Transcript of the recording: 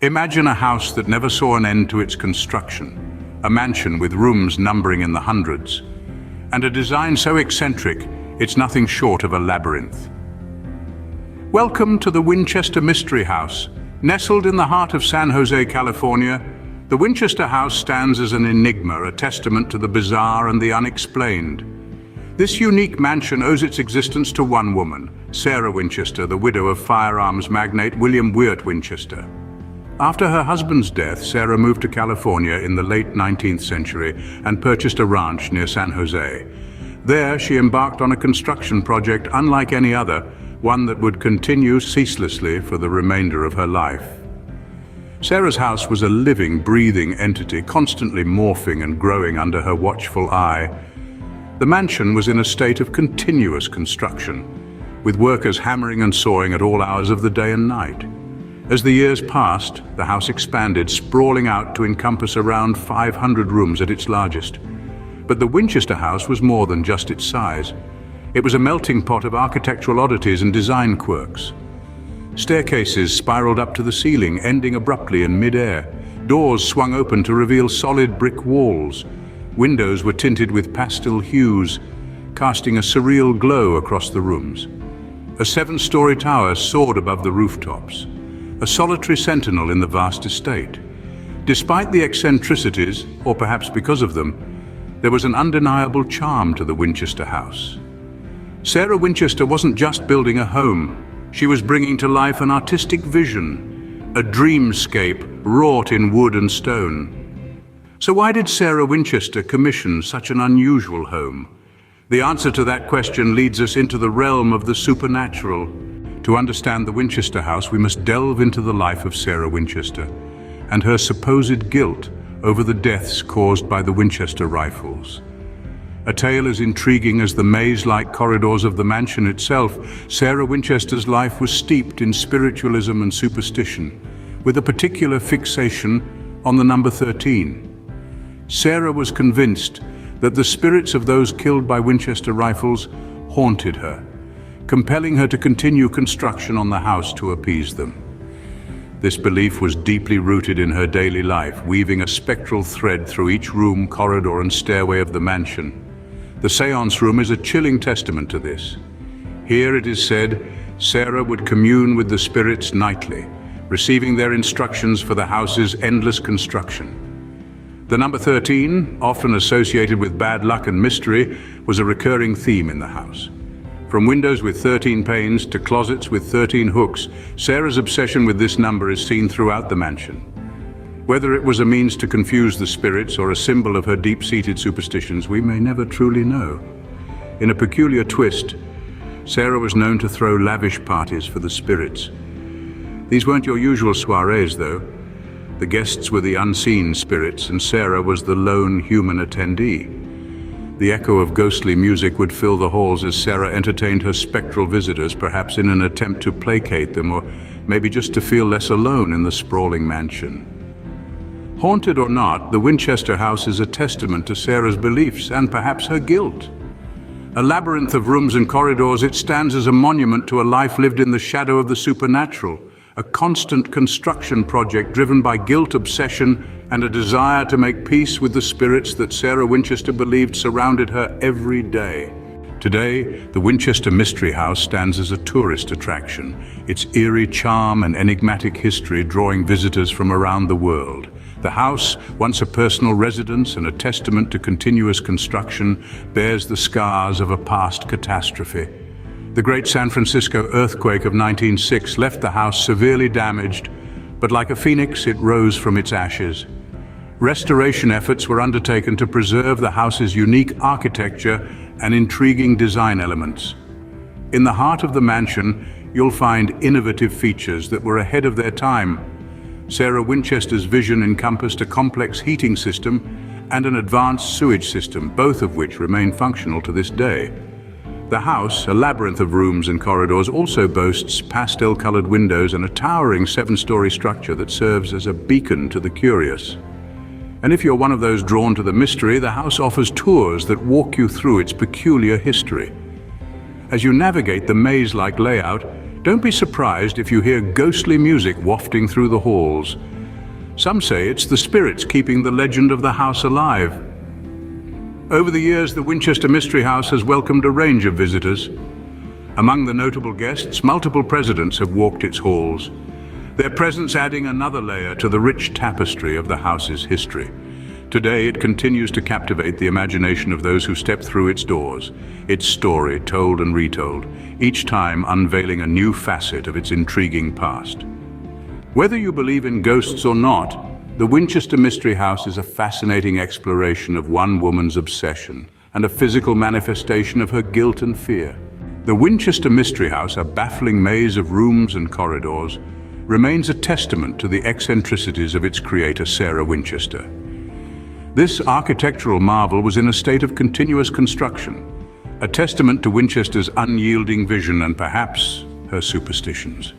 Imagine a house that never saw an end to its construction, a mansion with rooms numbering in the hundreds, and a design so eccentric it's nothing short of a labyrinth. Welcome to the Winchester Mystery House. Nestled in the heart of San Jose, California, the Winchester House stands as an enigma, a testament to the bizarre and the unexplained. This unique mansion owes its existence to one woman, Sarah Winchester, the widow of firearms magnate William Wirt Winchester. After her husband's death, Sarah moved to California in the late 19th century and purchased a ranch near San Jose. There, she embarked on a construction project unlike any other, one that would continue ceaselessly for the remainder of her life. Sarah's house was a living, breathing entity, constantly morphing and growing under her watchful eye. The mansion was in a state of continuous construction, with workers hammering and sawing at all hours of the day and night. As the years passed, the house expanded, sprawling out to encompass around 500 rooms at its largest. But the Winchester House was more than just its size. It was a melting pot of architectural oddities and design quirks. Staircases spiraled up to the ceiling, ending abruptly in mid-air. Doors swung open to reveal solid brick walls. Windows were tinted with pastel hues, casting a surreal glow across the rooms. A 7-story tower soared above the rooftops, a solitary sentinel in the vast estate. Despite the eccentricities, or perhaps because of them, there was an undeniable charm to the Winchester House. Sarah Winchester wasn't just building a home. She was bringing to life an artistic vision, a dreamscape wrought in wood and stone. So why did Sarah Winchester commission such an unusual home? The answer to that question leads us into the realm of the supernatural. To understand the Winchester House, we must delve into the life of Sarah Winchester and her supposed guilt over the deaths caused by the Winchester rifles. A tale as intriguing as the maze-like corridors of the mansion itself, Sarah Winchester's life was steeped in spiritualism and superstition, with a particular fixation on the number 13. Sarah was convinced that the spirits of those killed by Winchester rifles haunted her, compelling her to continue construction on the house to appease them. This belief was deeply rooted in her daily life, weaving a spectral thread through each room, corridor, and stairway of the mansion. The Seance Room is a chilling testament to this. Here it is said, Sarah would commune with the spirits nightly, receiving their instructions for the house's endless construction. The number 13, often associated with bad luck and mystery, was a recurring theme in the house. From windows with 13 panes to closets with 13 hooks, Sarah's obsession with this number is seen throughout the mansion. Whether it was a means to confuse the spirits or a symbol of her deep-seated superstitions, we may never truly know. In a peculiar twist, Sarah was known to throw lavish parties for the spirits. These weren't your usual soirees, though. The guests were the unseen spirits, and Sarah was the lone human attendee. The echo of ghostly music would fill the halls as Sarah entertained her spectral visitors, perhaps in an attempt to placate them, or maybe just to feel less alone in the sprawling mansion. Haunted or not, the Winchester House is a testament to Sarah's beliefs and perhaps her guilt. A labyrinth of rooms and corridors, it stands as a monument to a life lived in the shadow of the supernatural, a constant construction project driven by guilt, obsession, and a desire to make peace with the spirits that Sarah Winchester believed surrounded her every day. Today, the Winchester Mystery House stands as a tourist attraction, its eerie charm and enigmatic history drawing visitors from around the world. The house, once a personal residence and a testament to continuous construction, bears the scars of a past catastrophe. The Great San Francisco earthquake of 1906 left the house severely damaged, but like a phoenix, it rose from its ashes. Restoration efforts were undertaken to preserve the house's unique architecture and intriguing design elements. In the heart of the mansion, you'll find innovative features that were ahead of their time. Sarah Winchester's vision encompassed a complex heating system and an advanced sewage system, both of which remain functional to this day. The house, a labyrinth of rooms and corridors, also boasts pastel-colored windows and a towering 7-story structure that serves as a beacon to the curious. And if you're one of those drawn to the mystery, the house offers tours that walk you through its peculiar history. As you navigate the maze-like layout, Don't be surprised if you hear ghostly music wafting through the halls. Some say it's the spirits keeping the legend of the house alive. Over the years, the Winchester Mystery House has welcomed a range of visitors. Among the notable guests, multiple presidents have walked its halls, their presence adding another layer to the rich tapestry of the house's history. Today, it continues to captivate the imagination of those who step through its doors, its story told and retold, each time unveiling a new facet of its intriguing past. Whether you believe in ghosts or not, the Winchester Mystery House is a fascinating exploration of one woman's obsession and a physical manifestation of her guilt and fear. The Winchester Mystery House, a baffling maze of rooms and corridors, remains a testament to the eccentricities of its creator, Sarah Winchester. This architectural marvel was in a state of continuous construction, a testament to Winchester's unyielding vision and perhaps her superstitions.